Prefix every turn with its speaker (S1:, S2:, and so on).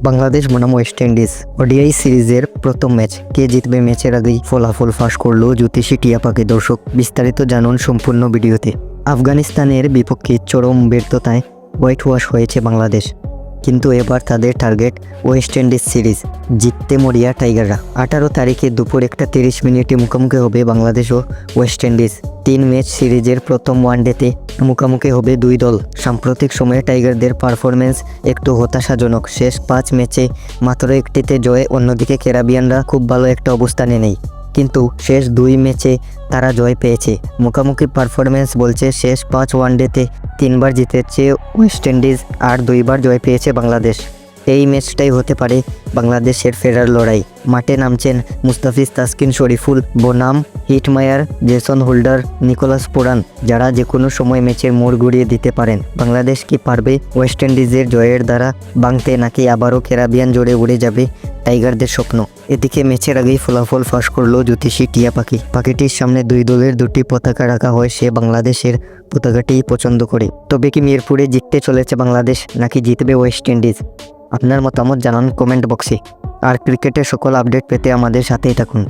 S1: বাংলাদেশ বনাম West Indies ODI সিরিজের প্রথম ম্যাচ কে জিতবে ম্যাচের আগেই ফলাফল ফাঁস করলো জ্যোতিষী টিয়া পাখি। দর্শক বিস্তারিত জানুন সম্পূর্ণ ভিডিওতে। আফগানিস্তানের বিপক্ষে চরম ব্যর্থতায় হোয়াইট ওয়াশ হয়েছে বাংলাদেশ, কিন্তু এবার তাদের টার্গেট ওয়েস্ট ইন্ডিজ সিরিজ। জিততে মরিয়া টাইগাররা। 18 তারিখে দুপুর 1:30 মুখোমুখি হবে বাংলাদেশ ও ওয়েস্ট ইন্ডিজ। 3 ম্যাচ সিরিজের প্রথম ওয়ানডেতে মুখোমুখি হবে দুই দল। সাম্প্রতিক সময়ে টাইগারদের পারফরমেন্স একটু হতাশাজনক। শেষ 5 ম্যাচে মাত্র একটিতে জয়। অন্যদিকে ক্যারিবিয়ানরা খুব ভালো একটা অবস্থানে নেই, কিন্তু শেষ 2 ম্যাচে তারা জয় পেয়েছে। মুখোমুখি পারফরমেন্স বলছে শেষ 5 ওয়ানডেতে 3বার জিতেছে ওয়েস্ট ইন্ডিজ আর 2বার জয় পেয়েছে বাংলাদেশ। এই ম্যাচটাই হতে পারে বাংলাদেশের ফেরার লড়াই। মাঠে নামছেন মুস্তাফিজ, তাসকিন, শরীফুল, বনাম, Hetmyer, Jason holder, Nicholas Pooran, যারা যে কোনো সময় ম্যাচের মোড় ঘুরিয়ে দিতে পারেন। বাংলাদেশ কি পারবে ওয়েস্ট ইন্ডিজের জয়ের দ্বারা ভাঙতে, নাকি আবারও ক্যারিবিয়ান জোরে উড়ে যাবে টাইগারদের স্বপ্ন? এদিকে ম্যাচের আগেই ফলাফল ফাঁস করলো জ্যোতিষী টিয়া পাখি। পাখিটির সামনে দুই দলের 2টি পতাকা রাখা হয়। সে বাংলাদেশের পতাকাটিই পছন্দ করে। তবে কি মিরপুরে জিততে চলেছে বাংলাদেশ, নাকি জিতবে ওয়েস্ট ইন্ডিজ? আপনার মতামত জানান কমেন্ট বক্সে। আর ক্রিকেটের সকল আপডেট পেতে আমাদের সাথেই থাকুন।